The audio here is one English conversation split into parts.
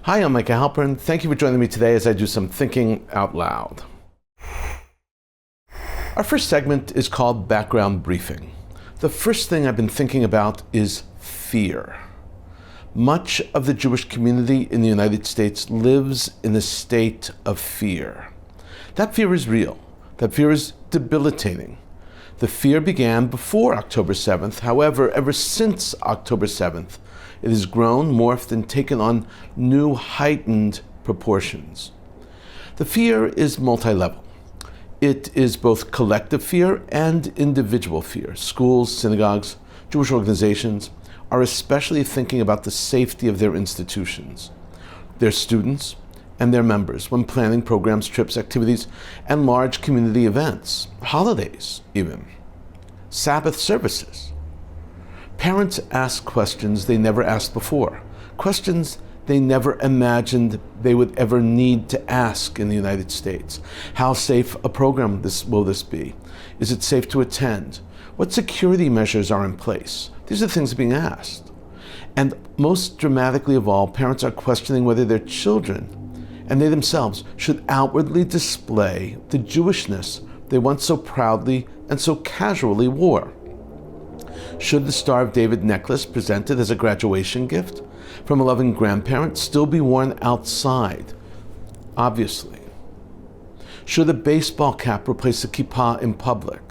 Hi, I'm Micah Halpern. Thank you for joining me today as I do some thinking out loud. Our first segment is called Background Briefing. The first thing I've been thinking about is fear. Much of the Jewish community in the United States lives in a state of fear. That fear is real. That fear is debilitating. The fear began before October 7th. However, ever since October 7th, it has grown, morphed, and taken on new heightened proportions. The fear is multi-level. It is both collective fear and individual fear. Schools, synagogues, Jewish organizations are especially thinking about the safety of their institutions, their students, and their members when planning programs, trips, activities, and large community events, holidays even, Sabbath services. Parents ask questions they never asked before, questions they never imagined they would ever need to ask in the United States. How safe a program will this be? Is it safe to attend? What security measures are in place? These are things being asked. And most dramatically of all, parents are questioning whether their children and they themselves should outwardly display the Jewishness they once so proudly and so casually wore. Should the Star of David necklace presented as a graduation gift from a loving grandparent still be worn outside? Obviously. Should a baseball cap replace a kippah in public?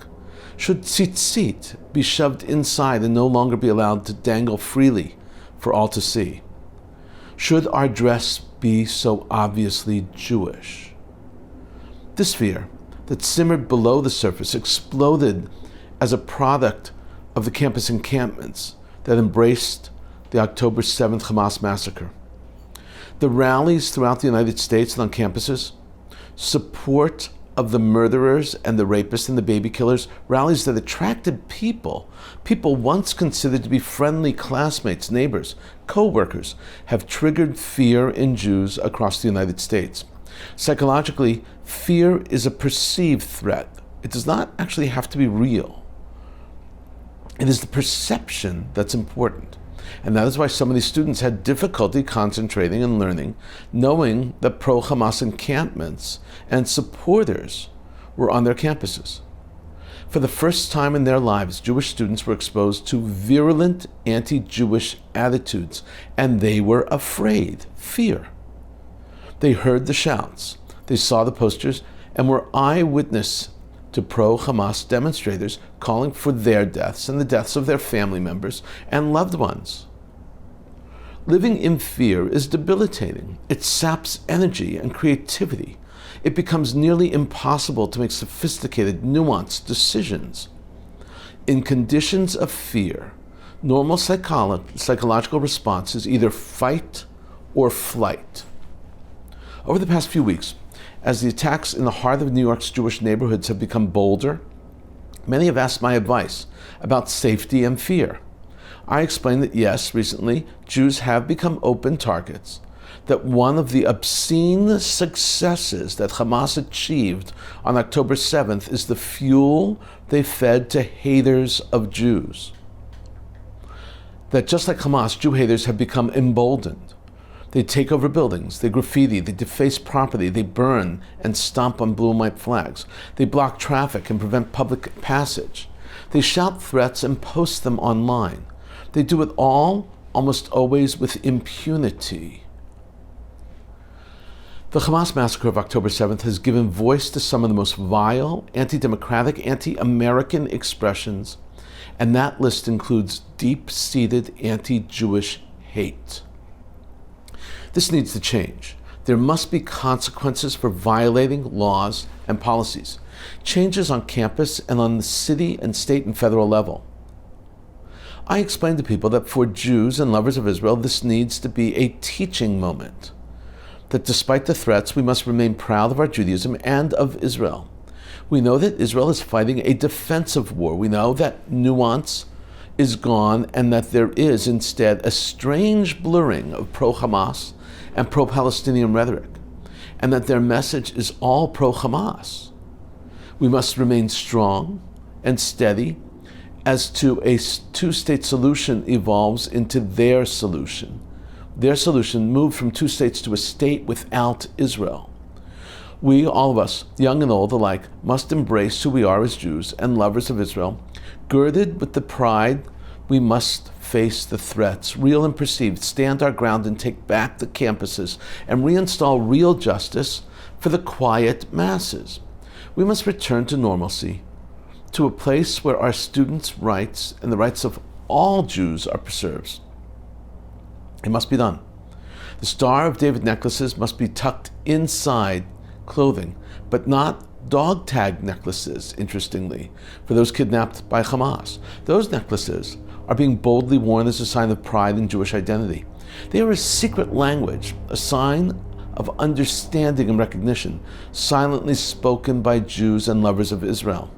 Should tzitzit be shoved inside and no longer be allowed to dangle freely for all to see? Should our dress be so obviously Jewish? This fear that simmered below the surface exploded as a product of the campus encampments that embraced the October 7th Hamas massacre. The rallies throughout the United States and on campuses, support of the murderers and the rapists and the baby killers, rallies that attracted people once considered to be friendly classmates, neighbors, co-workers, have triggered fear in Jews across the United States. Psychologically, fear is a perceived threat. It does not actually have to be real. It is the perception that's important. And that is why so many students had difficulty concentrating and learning, knowing that pro-Hamas encampments and supporters were on their campuses. For the first time in their lives, Jewish students were exposed to virulent anti-Jewish attitudes, and they were afraid, fear. They heard the shouts, they saw the posters, and were eyewitness to pro-Hamas demonstrators calling for their deaths and the deaths of their family members and loved ones. Living in fear is debilitating. It saps energy and creativity. It becomes nearly impossible to make sophisticated, nuanced decisions. In conditions of fear, normal psychological response is either fight or flight. Over the past few weeks, as the attacks in the heart of New York's Jewish neighborhoods have become bolder, many have asked my advice about safety and fear. I explained that yes, recently, Jews have become open targets, that one of the obscene successes that Hamas achieved on October 7th is the fuel they fed to haters of Jews. That just like Hamas, Jew haters have become emboldened. They take over buildings, they graffiti, they deface property, they burn and stomp on blue and white flags. They block traffic and prevent public passage. They shout threats and post them online. They do it all, almost always, with impunity. The Hamas massacre of October 7th has given voice to some of the most vile, anti-democratic, anti-American expressions, and that list includes deep-seated anti-Jewish hate. This needs to change. There must be consequences for violating laws and policies, changes on campus and on the city and state and federal level. I explained to people that for Jews and lovers of Israel, this needs to be a teaching moment, that despite the threats, we must remain proud of our Judaism and of Israel. We know that Israel is fighting a defensive war. We know that nuance is gone and that there is instead a strange blurring of pro-Hamas and pro-Palestinian rhetoric, and that their message is all pro-Hamas. We must remain strong and steady as to a two-state solution evolves into their solution, Their solution moved from two states to a state without Israel. We, all of us, young and old alike, must embrace who we are as Jews and lovers of Israel, girded with the pride we must face the threats, real and perceived, stand our ground and take back the campuses and reinstall real justice for the quiet masses. We must return to normalcy, to a place where our students' rights and the rights of all Jews are preserved. It must be done. The Star of David necklaces must be tucked inside clothing, but not dog tag necklaces, interestingly, for those kidnapped by Hamas. Those necklaces are being boldly worn as a sign of pride in Jewish identity. They are a secret language, a sign of understanding and recognition, silently spoken by Jews and lovers of Israel.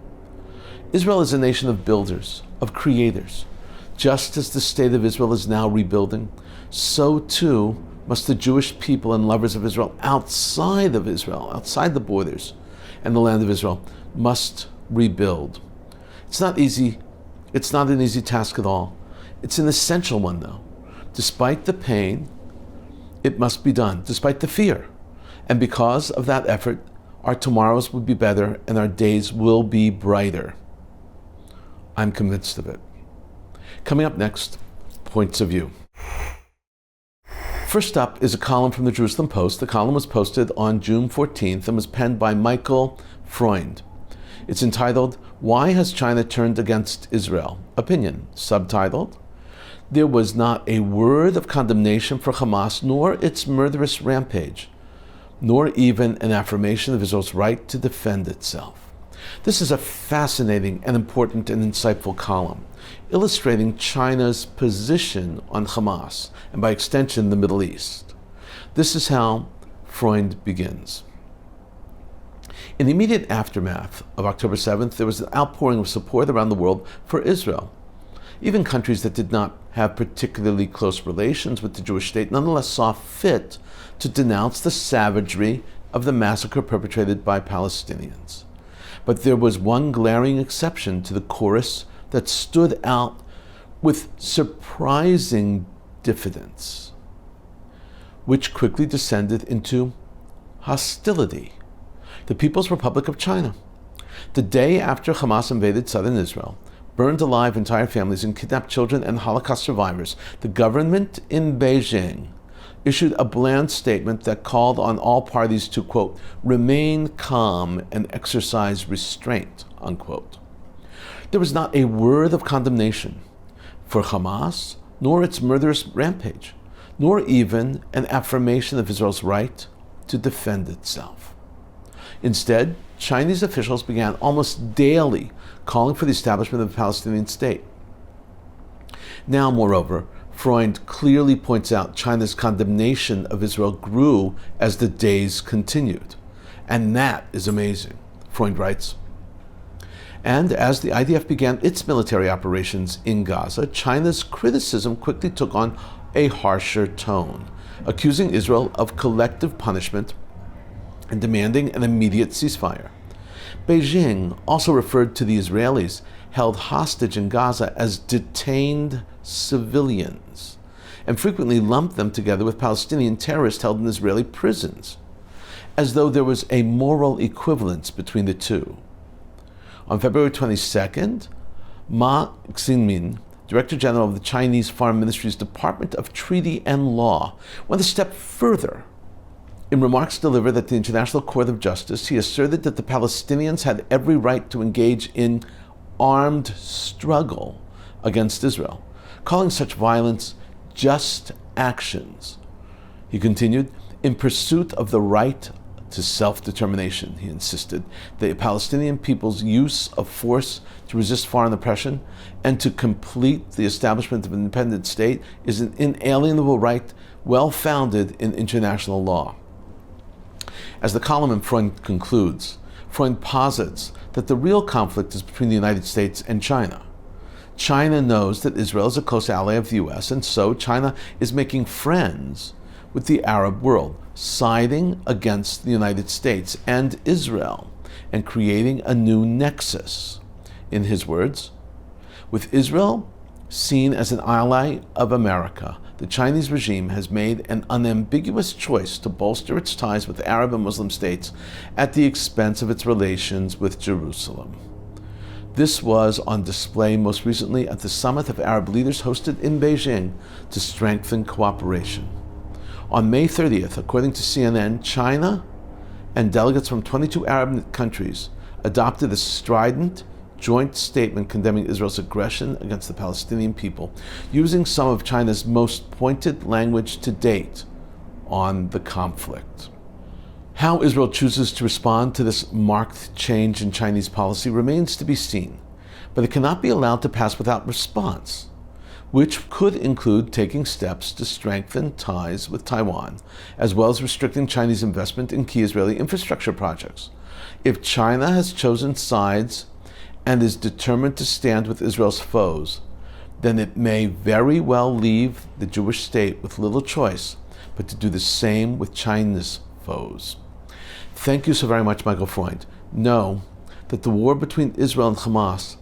Israel is a nation of builders, of creators. Just as the state of Israel is now rebuilding, so too must the Jewish people and lovers of Israel outside the borders and the land of Israel, must rebuild. It's not easy. It's not an easy task at all. It's an essential one, though. Despite the pain, it must be done, despite the fear. And because of that effort, our tomorrows will be better and our days will be brighter. I'm convinced of it. Coming up next, points of view. First up is a column from the Jerusalem Post. The column was posted on June 14th and was penned by Micah Halpern. It's entitled, "Why Has China Turned Against Israel?" Opinion. Subtitled, "There was not a word of condemnation for Hamas nor its murderous rampage, nor even an affirmation of Israel's right to defend itself." This is a fascinating and important and insightful column, illustrating China's position on Hamas, and by extension, the Middle East. This is how Freund begins. In the immediate aftermath of October 7th, there was an outpouring of support around the world for Israel. Even countries that did not have particularly close relations with the Jewish state nonetheless saw fit to denounce the savagery of the massacre perpetrated by Palestinians. But there was one glaring exception to the chorus that stood out with surprising diffidence, which quickly descended into hostility: the People's Republic of China. The day after Hamas invaded southern Israel, burned alive entire families, and kidnapped children and Holocaust survivors, the government in Beijing issued a bland statement that called on all parties to, quote, "remain calm and exercise restraint," unquote. There was not a word of condemnation for Hamas, nor its murderous rampage, nor even an affirmation of Israel's right to defend itself. Instead, Chinese officials began almost daily calling for the establishment of a Palestinian state. Now, moreover, Freund clearly points out China's condemnation of Israel grew as the days continued. And that is amazing, Freund writes. And as the IDF began its military operations in Gaza, China's criticism quickly took on a harsher tone, accusing Israel of collective punishment and demanding an immediate ceasefire. Beijing also referred to the Israelis held hostage in Gaza as detained civilians, and frequently lumped them together with Palestinian terrorists held in Israeli prisons, as though there was a moral equivalence between the two. On February 22nd, Ma Xinmin, Director General of the Chinese Foreign Ministry's Department of Treaty and Law, went a step further. In remarks delivered at the International Court of Justice, he asserted that the Palestinians had every right to engage in armed struggle against Israel, calling such violence just actions. He continued, "In pursuit of the right to self-determination," he insisted, "the Palestinian people's use of force to resist foreign oppression and to complete the establishment of an independent state is an inalienable right well founded in international law." As the column in Freund concludes, Freund posits that the real conflict is between the United States and China. China knows that Israel is a close ally of the US, and so China is making friends with the Arab world, siding against the United States and Israel, and creating a new nexus. In his words, with Israel seen as an ally of America, the Chinese regime has made an unambiguous choice to bolster its ties with Arab and Muslim states at the expense of its relations with Jerusalem. This was on display most recently at the summit of Arab leaders hosted in Beijing to strengthen cooperation. On May 30th, according to CNN, China and delegates from 22 Arab countries adopted a strident joint statement condemning Israel's aggression against the Palestinian people, using some of China's most pointed language to date on the conflict. How Israel chooses to respond to this marked change in Chinese policy remains to be seen, but it cannot be allowed to pass without response, which could include taking steps to strengthen ties with Taiwan, as well as restricting Chinese investment in key Israeli infrastructure projects. If China has chosen sides and is determined to stand with Israel's foes, then it may very well leave the Jewish state with little choice but to do the same with China's foes. Thank you so very much, Michael Freund. Know that the war between Israel and Hamas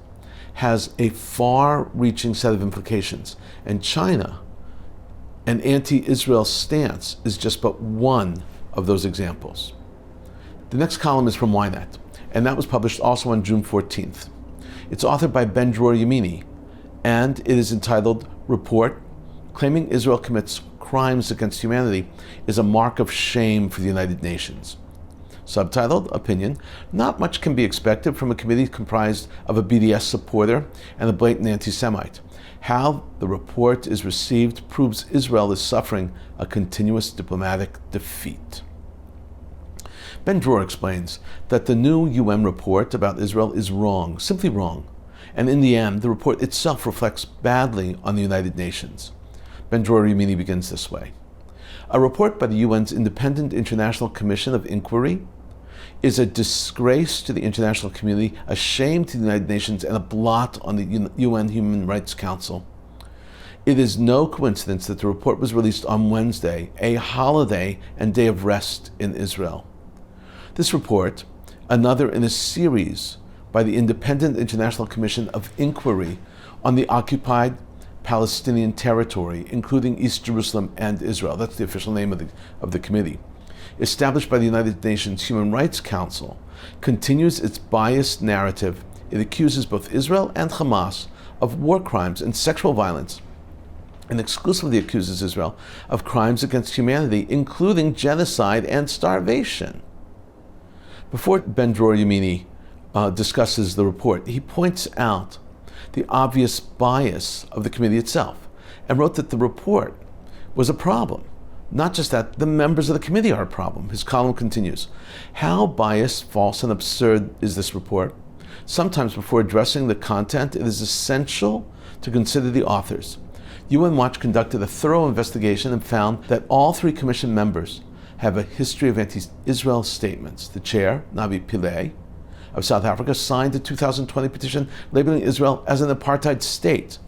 has a far-reaching set of implications, and China, an anti-Israel stance, is just but one of those examples. The next column is from Ynet, and that was published also on June 14th. It's authored by Ben-Dror Yemini, and it is entitled, Report Claiming Israel Commits Crimes Against Humanity is a Mark of Shame for the United Nations. Subtitled, Opinion, not much can be expected from a committee comprised of a BDS supporter and a blatant anti-Semite. How the report is received proves Israel is suffering a continuous diplomatic defeat. Ben-Dror explains that the new UN report about Israel is wrong, simply wrong, and in the end, the report itself reflects badly on the United Nations. Ben-Dror Yemini begins this way. A report by the UN's Independent International Commission of Inquiry is a disgrace to the international community, a shame to the United Nations, and a blot on the UN Human Rights Council. It is no coincidence that the report was released on Wednesday, a holiday and day of rest in Israel. This report, another in a series by the Independent International Commission of Inquiry on the occupied Palestinian territory, including East Jerusalem and Israel, that's the official name of the committee, established by the United Nations Human Rights Council, continues its biased narrative. It accuses both Israel and Hamas of war crimes and sexual violence, and exclusively accuses Israel of crimes against humanity, including genocide and starvation. Before Ben-Dror Yemini discusses the report, he points out the obvious bias of the committee itself and wrote that the report was a problem. Not just that, the members of the committee are a problem. His column continues. How biased, false, and absurd is this report? Sometimes before addressing the content, it is essential to consider the authors. UN Watch conducted a thorough investigation and found that all three commission members have a history of anti-Israel statements. The chair, Navi Pillay, of South Africa, signed a 2020 petition labeling Israel as an apartheid state,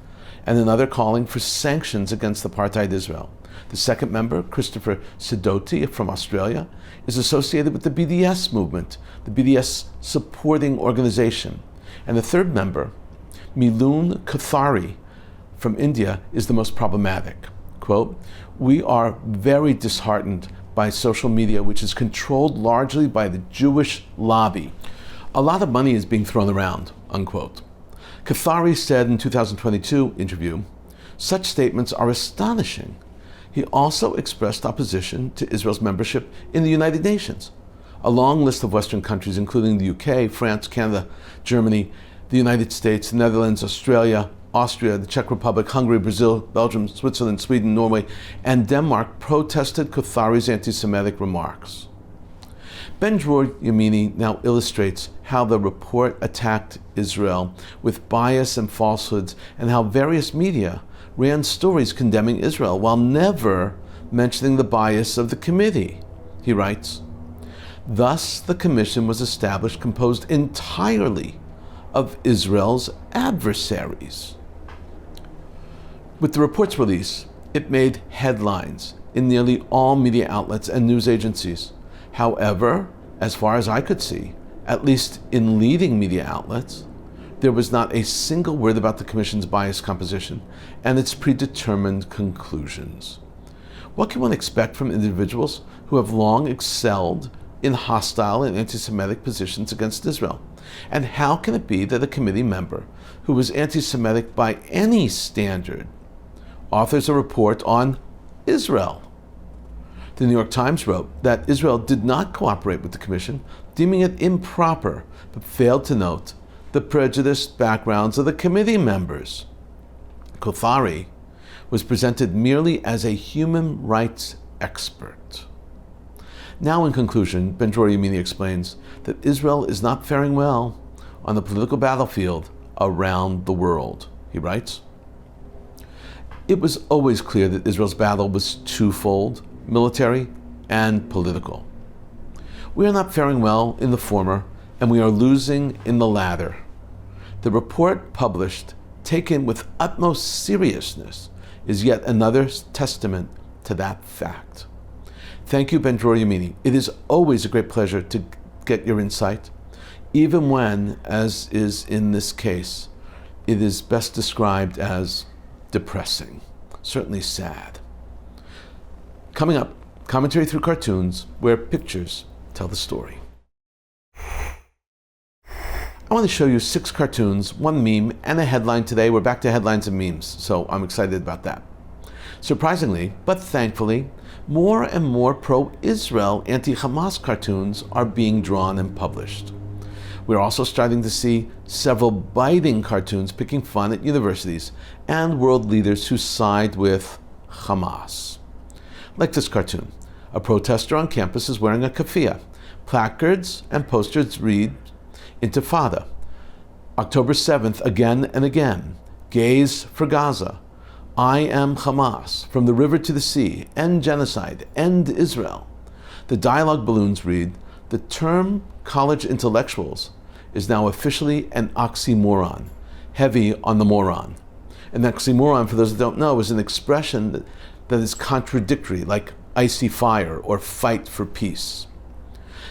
and another calling for sanctions against apartheid Israel. The second member, Christopher Sidoti from Australia, is associated with the BDS movement, the BDS supporting organization. And the third member, Milun Kathari from India, is the most problematic. Quote, "We are very disheartened by social media, which is controlled largely by the Jewish lobby. A lot of money is being thrown around," unquote. Kathari said in a 2022 interview, "Such statements are astonishing." He also expressed opposition to Israel's membership in the United Nations. A long list of Western countries, including the UK, France, Canada, Germany, the United States, the Netherlands, Australia, Austria, the Czech Republic, Hungary, Brazil, Belgium, Switzerland, Sweden, Norway, and Denmark protested Kathari's anti-Semitic remarks. Ben-Dror Yemini now illustrates how the report attacked Israel with bias and falsehoods, and how various media ran stories condemning Israel while never mentioning the bias of the committee. He writes, "Thus, the commission was established composed entirely of Israel's adversaries." With the report's release, it made headlines in nearly all media outlets and news agencies. However, as far as I could see, at least in leading media outlets, There was not a single word about the Commission's biased composition and its predetermined conclusions. What can one expect from individuals who have long excelled in hostile and anti-Semitic positions against Israel? And how can it be that a committee member who was anti-Semitic by any standard authors a report on Israel? The New York Times wrote that Israel did not cooperate with the Commission, deeming it improper, but failed to note the prejudiced backgrounds of the committee members. Kothari was presented merely as a human rights expert. Now, in conclusion, Ben-Dror Yamini explains that Israel is not faring well on the political battlefield around the world. He writes, "It was always clear that Israel's battle was twofold, military and political. We are not faring well in the former, and we are losing in the latter. The report published, taken with utmost seriousness, is yet another testament to that fact." Thank you, Ben-Dror Yamini. It is always a great pleasure to get your insight, even when, as is in this case, it is best described as depressing, certainly sad. Coming up, commentary through cartoons, where pictures tell the story. I want to show you 6 cartoons, 1 meme, and a headline today. We're back to headlines and memes, so I'm excited about that. Surprisingly, but thankfully, more and more pro-Israel, anti-Hamas cartoons are being drawn and published. We're also starting to see several biting cartoons picking fun at universities and world leaders who side with Hamas. Like this cartoon, a protester on campus is wearing a keffiyeh. Placards and posters read, "Intifada, October 7th again and again, gaze for Gaza, I am Hamas, from the river to the sea, end genocide, end Israel." The dialogue balloons read, "The term college intellectuals is now officially an oxymoron, heavy on the moron." An oxymoron, for those that don't know, is an expression that is contradictory, like icy fire or fight for peace.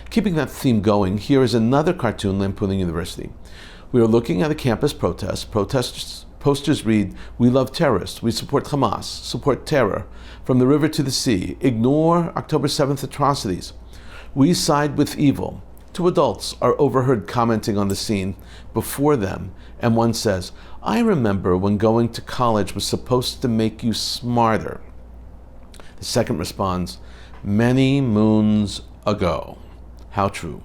Keeping that theme going, here is another cartoon lampooning university. We are looking at a campus protest. Posters read, "We love terrorists, we support Hamas, support terror, from the river to the sea, ignore October 7th atrocities, we side with evil." 2 adults are overheard commenting on the scene before them, and one says, "I remember when going to college was supposed to make you smarter." The second responds, "Many moons ago." How true.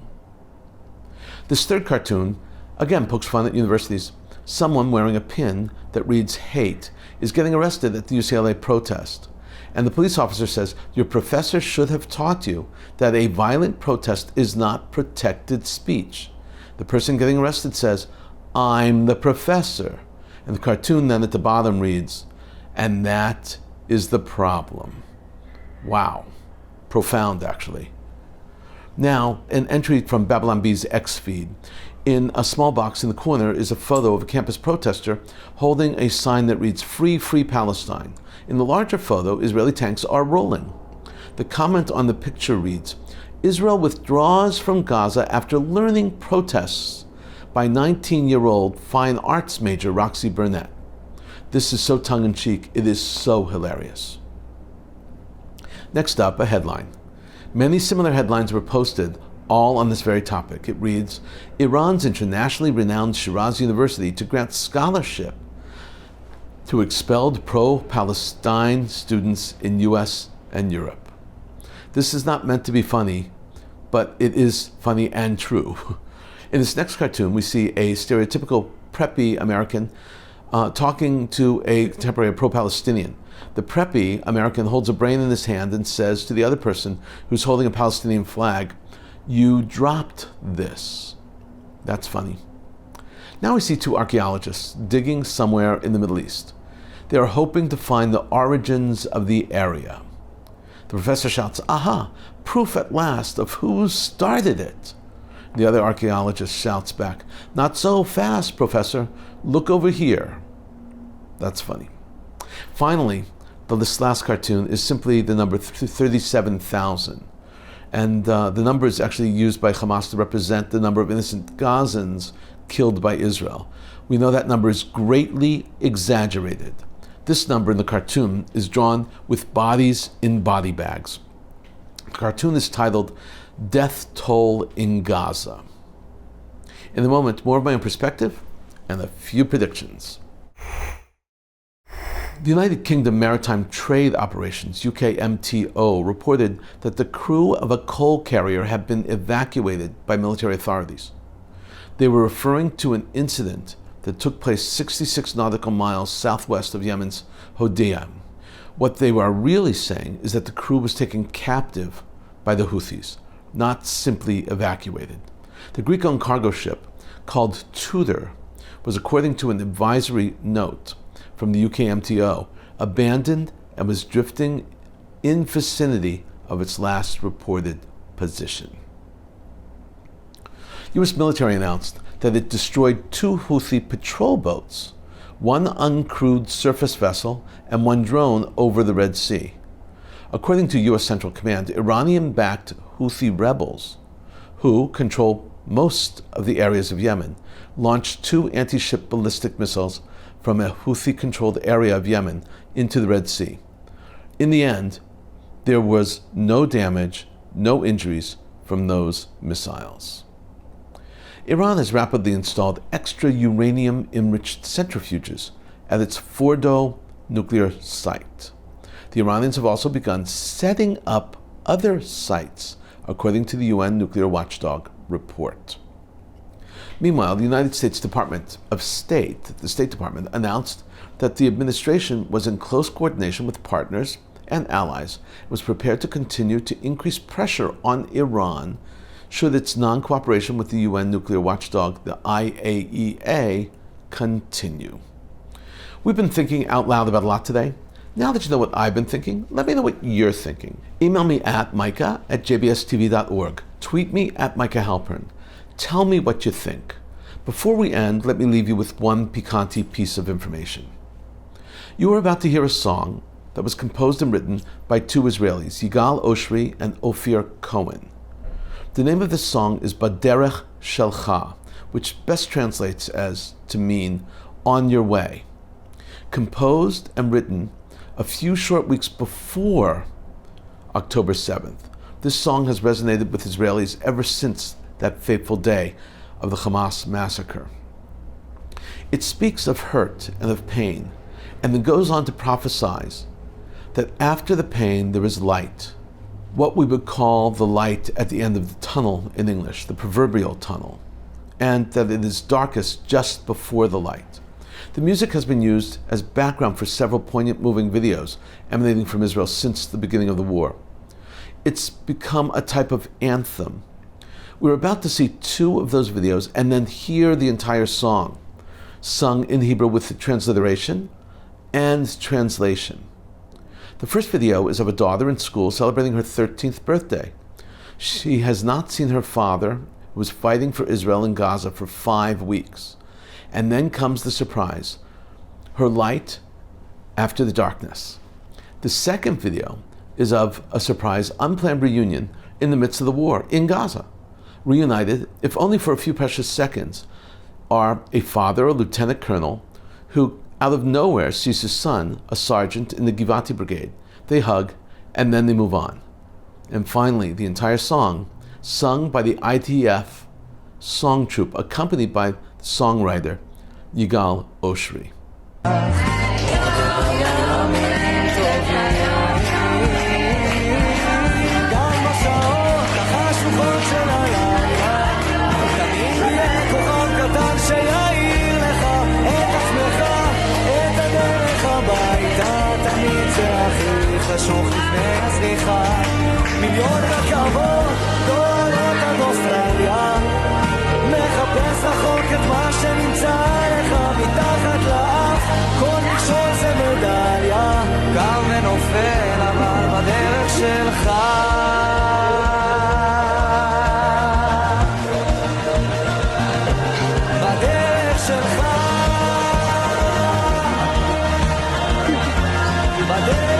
This third cartoon, again, pokes fun at universities. Someone wearing a pin that reads "hate" is getting arrested at the UCLA protest. And the police officer says, "Your professor should have taught you that a violent protest is not protected speech." The person getting arrested says, "I'm the professor." And the cartoon then at the bottom reads, "And that is the problem." Wow. Profound, actually. Now, an entry from Babylon B's X feed. In a small box in the corner is a photo of a campus protester holding a sign that reads, "Free, free Palestine." In the larger photo, Israeli tanks are rolling. The comment on the picture reads, "Israel withdraws from Gaza after learning protests by 19-year-old fine arts major Roxy Burnett." This is so tongue-in-cheek, it is so hilarious. Next up, a headline. Many similar headlines were posted, all on this very topic. It reads, "Iran's internationally renowned Shiraz University to grant scholarship to expelled pro-Palestine students in US and Europe." This is not meant to be funny, but it is funny and true. In this next cartoon, we see a stereotypical preppy American talking to a contemporary pro-Palestinian. The preppy American holds a brain in his hand and says to the other person who's holding a Palestinian flag, "You dropped this." That's funny. Now we see 2 archaeologists digging somewhere in the Middle East. They are hoping to find the origins of the area. The professor shouts, "Aha, proof at last of who started it." The other archaeologist shouts back, "Not so fast, Professor. Look over here." That's funny. Finally, this last cartoon is simply the number 37,000. And the number is actually used by Hamas to represent the number of innocent Gazans killed by Israel. We know that number is greatly exaggerated. This number in the cartoon is drawn with bodies in body bags. The cartoon is titled Death Toll in Gaza. In a moment, more of my own perspective and a few predictions. The United Kingdom Maritime Trade Operations, UKMTO, reported that the crew of a coal carrier had been evacuated by military authorities. They were referring to an incident that took place 66 nautical miles southwest of Yemen's Hodeidah. What they were really saying is that the crew was taken captive by the Houthis, not simply evacuated. The Greek-owned cargo ship, called Tudor, was, according to an advisory note from the UKMTO, abandoned and was drifting in vicinity of its last reported position. U.S. military announced that it destroyed 2 Houthi patrol boats, 1 uncrewed surface vessel, and 1 drone over the Red Sea. According to U.S. Central Command, Iranian-backed Houthi rebels, who control most of the areas of Yemen, launched 2 anti-ship ballistic missiles from a Houthi-controlled area of Yemen into the Red Sea. In the end, there was no damage, no injuries from those missiles. Iran has rapidly installed extra uranium-enriched centrifuges at its Fordo nuclear site. The Iranians have also begun setting up other sites, according to the UN nuclear watchdog report. Meanwhile, the United States Department of State, the State Department, announced that the administration was in close coordination with partners and allies and was prepared to continue to increase pressure on Iran should its non-cooperation with the UN nuclear watchdog, the IAEA, continue. We've been thinking out loud about a lot today. Now that you know what I've been thinking, let me know what you're thinking. Email me at micah@jbstv.org. Tweet me at Micah Halpern. Tell me what you think. Before we end, let me leave you with one piquante piece of information. You are about to hear a song that was composed and written by 2 Israelis, Yigal Oshri and Ophir Cohen. The name of this song is Baderech Shelcha, which best translates as to mean on your way. Composed and written a few short weeks before October 7th, this song has resonated with Israelis ever since that fateful day of the Hamas massacre. It speaks of hurt and of pain, and then goes on to prophesize that after the pain there is light, what we would call the light at the end of the tunnel in English, the proverbial tunnel, and that it is darkest just before the light. The music has been used as background for several poignant moving videos emanating from Israel since the beginning of the war. It's become a type of anthem. We're about to see 2 of those videos and then hear the entire song, sung in Hebrew with the transliteration and translation. The first video is of a daughter in school celebrating her 13th birthday. She has not seen her father, who was fighting for Israel in Gaza for 5 weeks. And then comes the surprise, her light after the darkness. The second video is of a surprise, unplanned reunion in the midst of the war in Gaza. Reunited, if only for a few precious seconds, are a father, a lieutenant colonel, who out of nowhere sees his son, a sergeant in the Givati Brigade. They hug, and then they move on. And finally, the entire song, sung by the IDF song troupe, accompanied by the songwriter Yigal Oshri. חשוך לפני הסליחה מיליון רכבות דורות עד אוסטרליה מחפש רחוק את מה שנמצא לך מתחת לאף כל מכשול זה מדליה קם ונופל אבל בדרך שלך בדרך שלך בדרך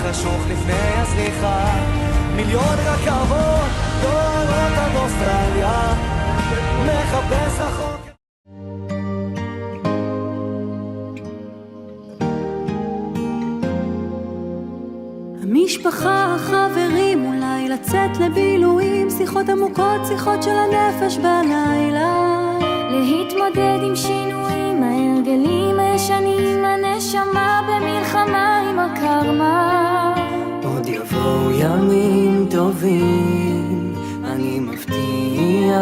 חשוך לפני הזריחה, מיליון רכבות דוהרות עד אוסטרליה, מחפש רחוק. המשפחה, החברים, אולי לצאת לבילויים, שיחות עמוקות, שיחות של הנפש בלילה, להתמודד עם שינויים, ההרגלים הישנים, הנשמה במלחמה עם הקרמה. עוד יבואו ימים טובים, אני מבטיח,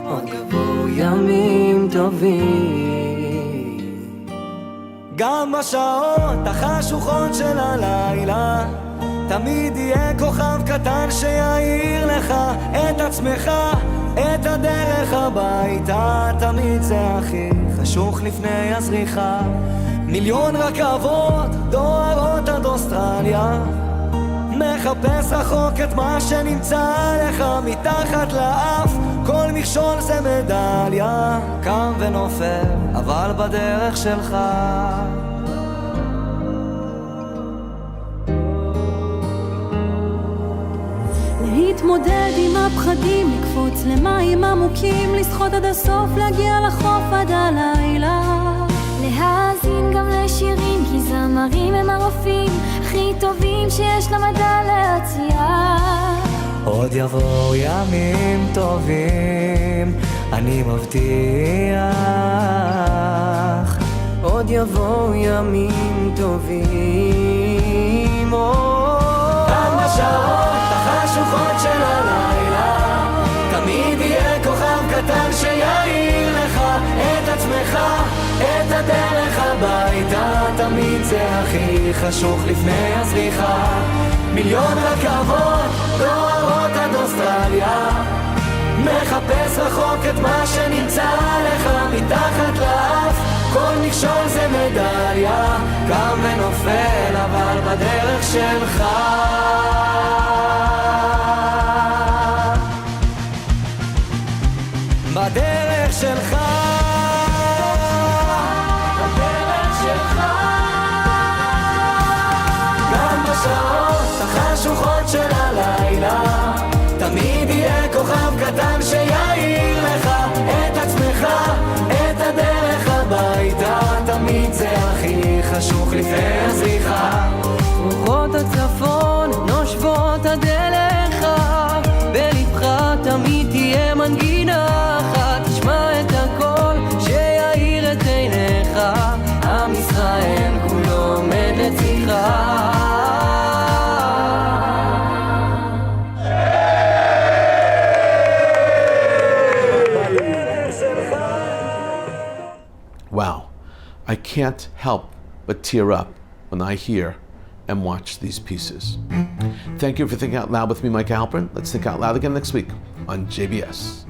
עוד יבואו ימים טובים. גם בשעות החשוכות של הלילה תמיד יהיה כוכב קטן שיעיר לך את עצמך, את הדרך הביתה. תמיד זה הכי חשוך לפני הזריחה, מיליון רכבות דוהרות עד אוסטרליה, מחפש רחוק את מה שנמצא לך מתחת לאף, כל מכשול זה מדליה, קם ונופל אבל בדרך שלך. להתמודד עם הפחדים, לקפוץ למים עמוקים, לשחות עד הסוף, להגיע לחוף עד הלילה, להאזין גם לשירים, כי זמרים הם הרופאים הכי טובים שיש למדע להציע. עוד יבואו ימים טובים, אני מבטיח, עוד יבואו ימים טובים. גם בשעות החשוכות של הלילה תמיד יהיה כוכב קטן שיעיר לך את עצמך, את הדרך הביתה. תמיד זה הכי חשוך לפני הזריחה, מיליון רכבות דוהרות עד אוסטרליה, מחפש רחוק את מה שנמצא לך מתחת לאף, כל מכשול זה מדליה, קם ונופל אבל בדרך שלך. בדרך שלך, בדרך שלך. גם בשעות החשוכות של הלילה תמיד יהיה כוכב קטן שיעיר לך את עצמך, את הדרך הביתה. תמיד זה הכי חשוך לפני הזריחה, רוחות הצפון נושבות עד אליך, בלבך תמיד תהיה מנגינה אחת, תשמע את הקול שיעיר את עיניך, עם ישראל כולו עומד לצדך. Wow, I can't help but tear up when I hear and watch these pieces. Thank you for thinking out loud with me, Micah Halpern. Let's think out loud again next week on JBS.